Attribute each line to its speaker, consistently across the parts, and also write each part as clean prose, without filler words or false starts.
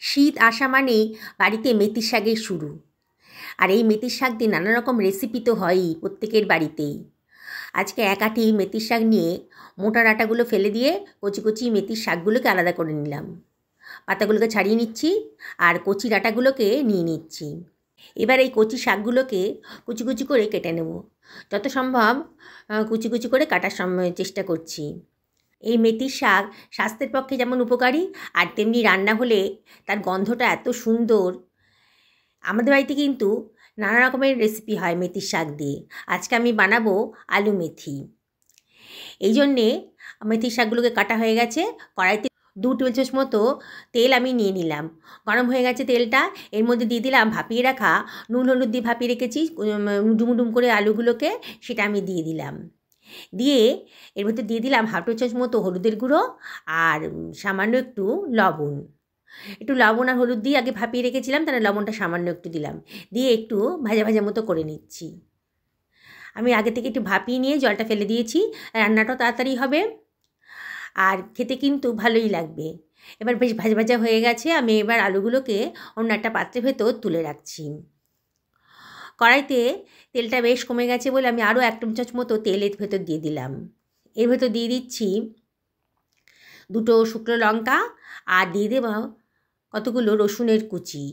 Speaker 1: শীত আসা মানেই বাড়িতে মেথির শাকের শুরু। আর এই মেথির শাক দিয়ে নানা রকম রেসিপি তো হয়ই প্রত্যেকের বাড়িতেই। আজকে এক আঁটি মেথির শাক নিয়ে মোটা ডাঁটাগুলো ফেলে দিয়ে কচি কচি মেথির শাকগুলোকে আলাদা করে নিলাম। পাতাগুলোকে ছাড়িয়ে নিচ্ছি আর কচি ডাঁটাগুলোকে নিয়ে নিচ্ছি। এবার এই কচি শাকগুলোকে কুচি কুচি করে কেটে নেব। যত সম্ভব কুচি কুচি করে কাটার চেষ্টা করছি। এই মেথির শাক স্বাস্থ্যের পক্ষে যেমন উপকারী, আর তেমনি রান্না হলে তার গন্ধটা এত সুন্দর। আমাদের বাড়িতে কিন্তু নানা রকমের রেসিপি হয় মেথির শাক দিয়ে। আজকে আমি বানাবো আলু মেথি। এই জন্যে মেথির শাকগুলোকে কাটা হয়ে গেছে। কড়াইতে 2 টেবিল চামচ মতো তেল আমি নিয়ে নিলাম। গরম হয়ে গেছে তেলটা। এর মধ্যে দিয়ে দিলাম ভাপিয়ে রাখা, নুন হলুদ দিয়ে ভাপিয়ে রেখেছি ডুমুডুম করে আলুগুলোকে, সেটা আমি দিয়ে দিলাম। দিয়ে এর মধ্যে দিয়ে দিলাম 1/2 টেবিল চামচ মতো হলুদের গুঁড়ো আর সামান্য একটু লবণ। একটু লবণ আর হলুদ দিয়ে আগে ভাপিয়ে রেখেছিলাম, তাহলে লবণটা সামান্য একটু দিলাম। দিয়ে একটু ভাজা ভাজা মতো করে নিচ্ছি। আমি আগে থেকে একটু ভাপিয়ে নিয়ে জলটা ফেলে দিয়েছি। রান্নাটাও তাড়াতাড়ি হবে আর খেতে কিন্তু ভালোই লাগবে। এবার বেশ ভাজা ভাজা হয়ে গেছে। আমি এবার আলুগুলোকে অন্য একটা পাত্রের ভেতর তুলে রাখছি। কড়াইতে তেলটা বেশ কমে গেছে বলে আমি আরও 1 টেবিল চামচ মতো তেলের ভেতর দিয়ে দিলাম। এর ভেতর দিয়ে দিচ্ছি 2টো শুকনো লঙ্কা আর দিয়ে দেব কতগুলো রসুনের কুচি।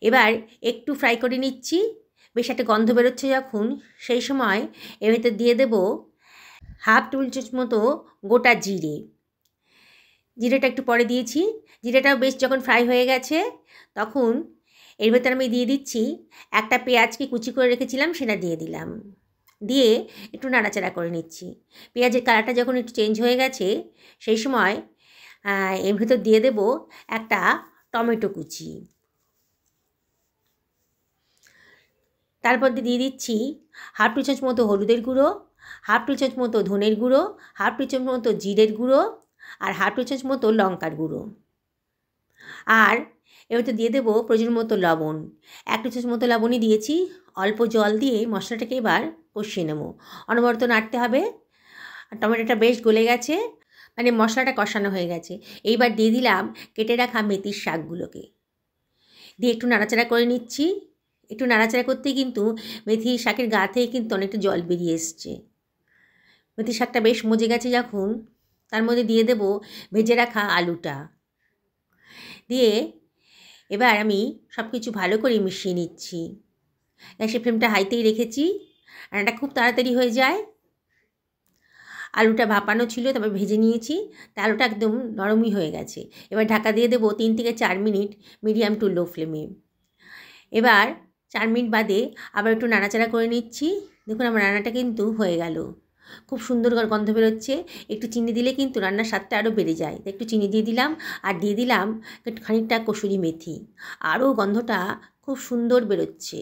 Speaker 1: এবার একটু ফ্রাই করে নিচ্ছি। বেশ একটা গন্ধ বেরোচ্ছে যখন, সেই সময় এর ভেতর দিয়ে দেব 1/2 টেবিল চামচ মতো গোটা জিরে। জিরেটা একটু পরে দিয়েছি। জিরেটাও বেশ যখন ফ্রাই হয়ে গেছে তখন এর ভেতর আমি দিয়ে দিচ্ছি একটা পেঁয়াজকে কুচি করে রেখেছিলাম, সেটা দিয়ে দিলাম। দিয়ে একটু নাড়াচাড়া করে নিচ্ছি। পেঁয়াজের কালারটা যখন একটু চেঞ্জ হয়ে গেছে সেই সময় এর ভেতর দিয়ে দেব একটা টমেটো কুচি। তারপর দিয়ে দিচ্ছি 1/2 টেবিল চামচ মতো হলুদের গুঁড়ো, 1/2 টেবিল চামচ মতো ধনের গুঁড়ো, 1/2 টেবিল চামচ মতো জিরের গুঁড়ো আর 1/2 টেবিল চামচ মতো লঙ্কার গুঁড়ো। আর এর মধ্যে দিয়ে দেবো প্রয়োজন মতো লবণ। 1 টেবিল চামচ মতো লবণই দিয়েছি। অল্প জল দিয়ে মশলাটাকে এবার কষিয়ে নেব। অনবরত নাড়তে হবে। আর টমেটোটা বেশ গলে গেছে, মানে মশলাটা কষানো হয়ে গেছে। এইবার দিয়ে দিলাম কেটে রাখা মেথির শাকগুলোকে। দিয়ে একটু নাড়াচাড়া করে নিচ্ছি। একটু নাড়াচাড়া করতেই কিন্তু মেথির শাকের গা থেকে কিন্তু অনেকটা জল বেরিয়ে এসছে। মেথির শাকটা বেশ মজে গেছে যখন, তার মধ্যে দিয়ে দেব ভেজে রাখা আলুটা। দিয়ে এবার আমি সব কিছু ভালো করে মিশিয়ে নিচ্ছি। গ্যাসের ফ্লেমটা হাইতেই রেখেছি। রান্নাটা খুব তাড়াতাড়ি হয়ে যায়। আলুটা ভাপানো ছিল, তারপর ভেজে নিয়েছি। তা আলুটা একদম নরমই হয়ে গেছে। এবার ঢাকা দিয়ে দেবো 3 থেকে 4 মিনিট মিডিয়াম টু লো ফ্লেমে। এবার 4 মিনিট বাদে আবার একটু নাড়াচাড়া করে নিচ্ছি। দেখুন আমার রান্নাটা কিন্তু হয়ে গেল। খুব সুন্দর গন্ধ বেরোচ্ছে। একটু চিনি দিলে কিন্তু রান্নার স্বাদটা আরও বেড়ে যায়। একটু চিনি দিয়ে দিলাম আর দিয়ে দিলাম খানিকটা কসুরি মেথি। আরও গন্ধটা খুব সুন্দর বেরোচ্ছে।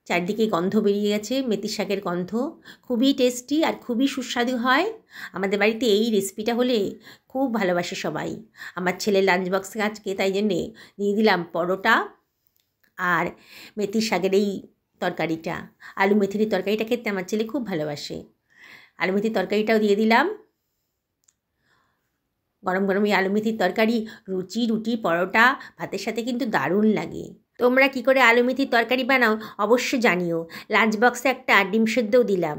Speaker 1: চারদিকে গন্ধ বেরিয়ে গেছে, মেথির শাকের গন্ধ। খুবই টেস্টি আর খুবই সুস্বাদু হয়। আমাদের বাড়িতে এই রেসিপিটা হলে খুব ভালোবাসে সবাই। আমার ছেলের লাঞ্চ বক্সে আজকে তাই জন্যে দিয়ে দিলাম পরোটা আর মেথির শাকের এই তরকারিটা। আলু মেথির তরকারিটা খেতে আমার ছেলে খুব ভালোবাসে। আলু মেথির তরকারিটাও দিয়ে দিলাম। গরম গরম এই আলু মেথির তরকারি রুচি, রুটি, পরোটা, ভাতের সাথে কিন্তু দারুণ লাগে। তোমরা কী করে আলু মেথির তরকারি বানাও অবশ্য জানিও। লাঞ্চ বক্সে একটা ডিম সেদ্ধও দিলাম।